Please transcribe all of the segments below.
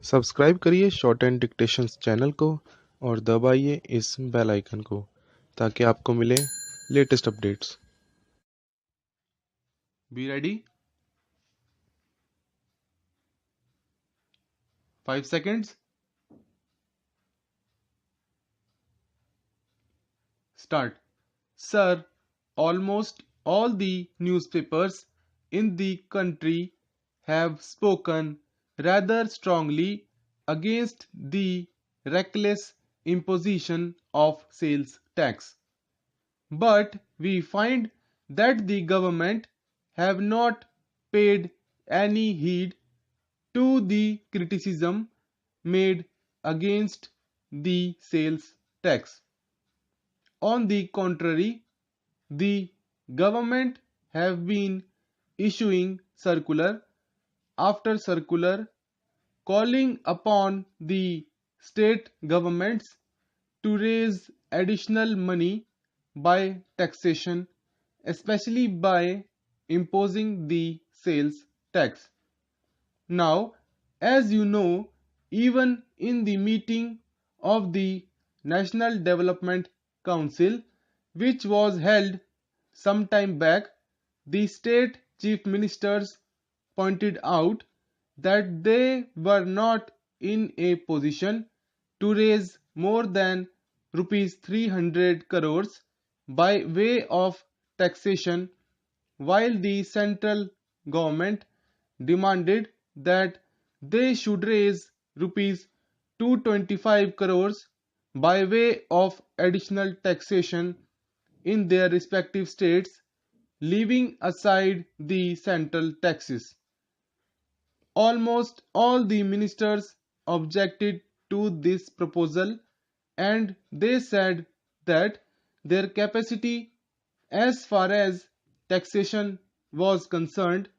Subscribe करिए short and dictations channel को और दबाइए इस बेल आइकन को ताकि आपको मिले latest updates. Be ready. 5 seconds. Start. Sir, almost all the newspapers in the country have spoken rather strongly against the reckless imposition of sales tax. But we find that the government have not paid any heed to the criticism made against the sales tax. On the contrary, the government have been issuing circular after circular calling upon the state governments to raise additional money by taxation, especially by imposing the sales tax. Now, as you know, even in the meeting of the National Development Council, which was held some time back, the state chief ministers pointed out that they were not in a position to raise more than rupees 300 crores by way of taxation, while the central government demanded that they should raise rupees 225 crores by way of additional taxation in their respective states, leaving aside the central taxes. Almost all the ministers objected to this proposal, and they said that their capacity as far as taxation was concerned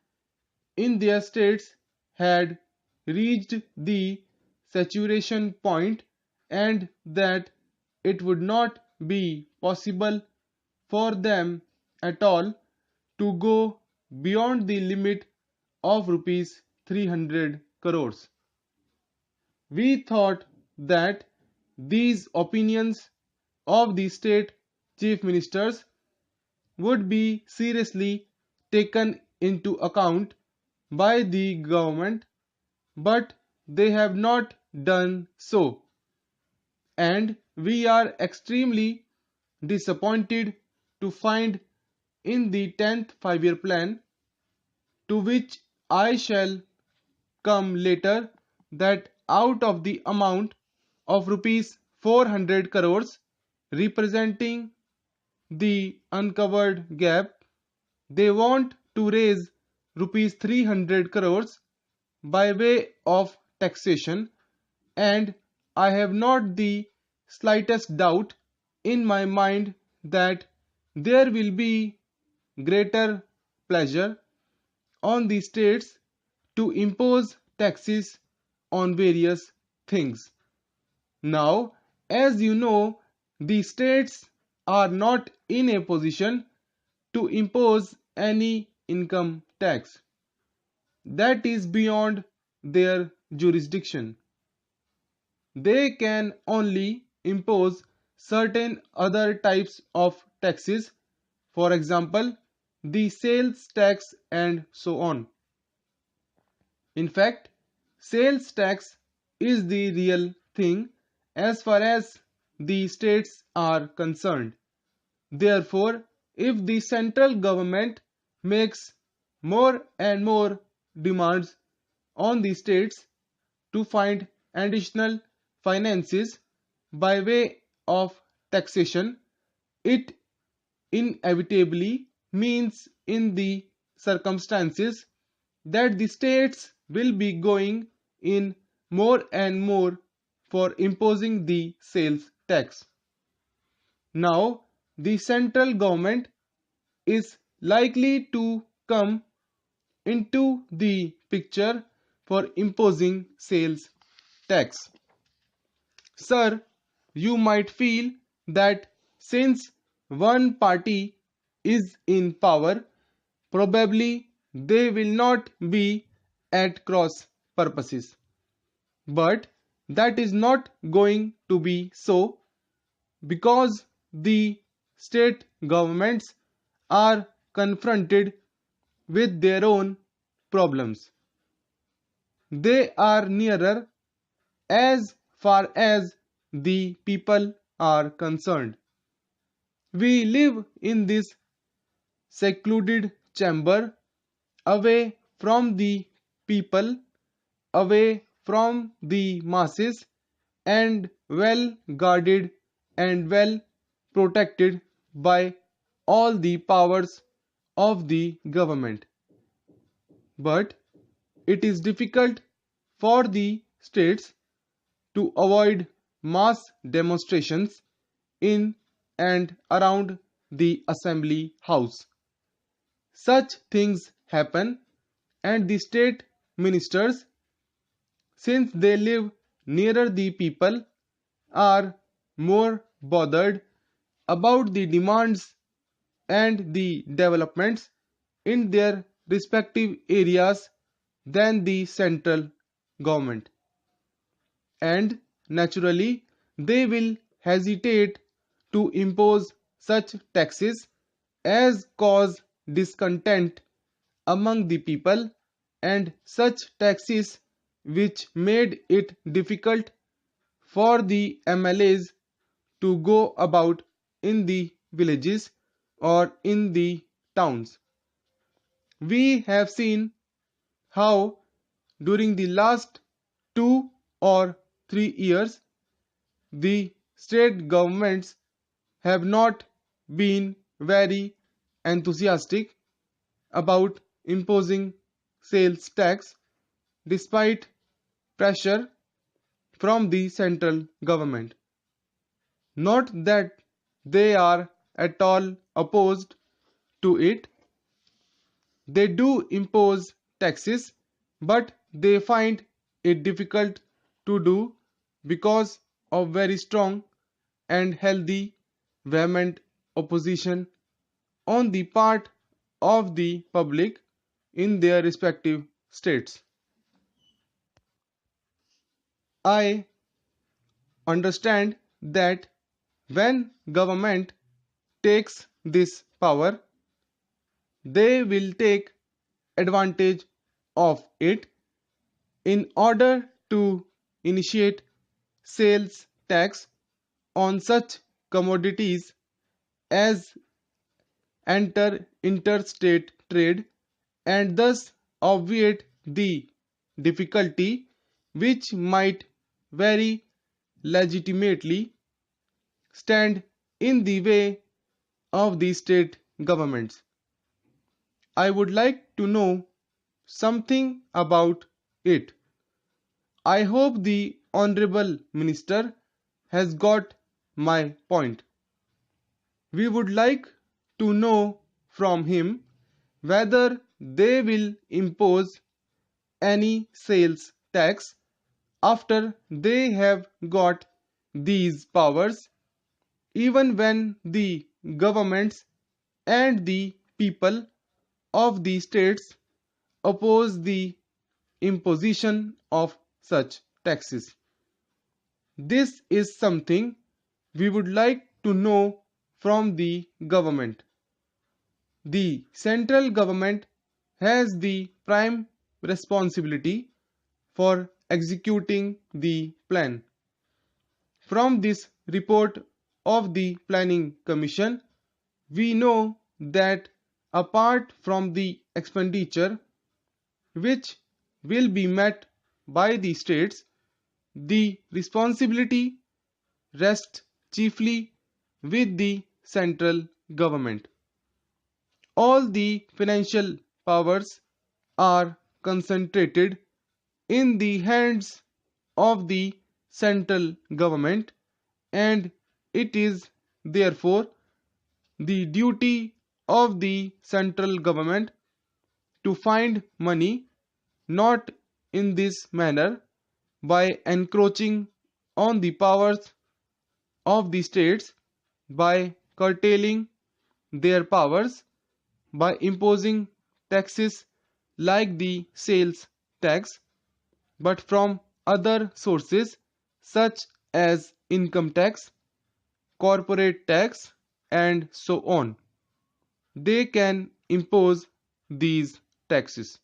in their states had reached the saturation point, and that it would not be possible for them at all to go beyond the limit of rupees 300 crores. We thought that these opinions of the state chief ministers would be seriously taken into account by the government, but they have not done so, and we are extremely disappointed to find in the 10th 5-year plan, to which I shall come later, that out of the amount of rupees 400 crores representing the uncovered gap, they want to raise rupees 300 crores by way of taxation, and I have not the slightest doubt in my mind that there will be greater pleasure on the states to impose taxes on various things. Now, as you know, the states are not in a position to impose any income tax. That is beyond their jurisdiction. They can only impose certain other types of taxes, for example, the sales tax and so on. In fact, sales tax is the real thing as far as the states are concerned. Therefore, if the central government makes more and more demands on the states to find additional finances by way of taxation, it inevitably means in the circumstances that the states will be going in more and more for imposing the sales tax. Now, the central government is likely to come into the picture for imposing sales tax. Sir, you might feel that since one party is in power, probably they will not be at cross purposes. But that is not going to be so, because the state governments are confronted with their own problems. They are nearer as far as the people are concerned. We live in this secluded chamber, away from the people, away from the masses, and well guarded and well protected by all the powers of the government. But it is difficult for the states to avoid mass demonstrations in and around the assembly house. Such things happen, and the state ministers, since they live nearer the people, are more bothered about the demands and the developments in their respective areas than the central government. And naturally, they will hesitate to impose such taxes as cause discontent among the people, and such taxes which made it difficult for the MLAs to go about in the villages or in the towns. We have seen how during the last 2 or 3 years the state governments have not been very enthusiastic about imposing sales tax despite pressure from the central government. Not that they are at all opposed to it, they do impose taxes, but they find it difficult to do because of very strong and healthy vehement opposition on the part of the public in their respective states. I understand that when government takes this power, they will take advantage of it in order to initiate sales tax on such commodities as enter interstate trade, and thus obviate the difficulty which might very legitimately stand in the way of the state governments. I would like to know something about it. I hope the Honorable Minister has got my point. We would like to know from him whether they will impose any sales tax after they have got these powers, even when the governments and the people of the states oppose the imposition of such taxes. This is something we would like to know from the government. The central government has the prime responsibility for executing the plan. From this report of the Planning Commission, we know that apart from the expenditure which will be met by the states, the responsibility rests chiefly with the central government. All the financial powers are concentrated in the hands of the central government, and it is therefore the duty of the central government to find money, not in this manner by encroaching on the powers of the states, by curtailing their powers, by imposing taxes like the sales tax, but from other sources such as income tax, corporate tax, and so on. They can impose these taxes.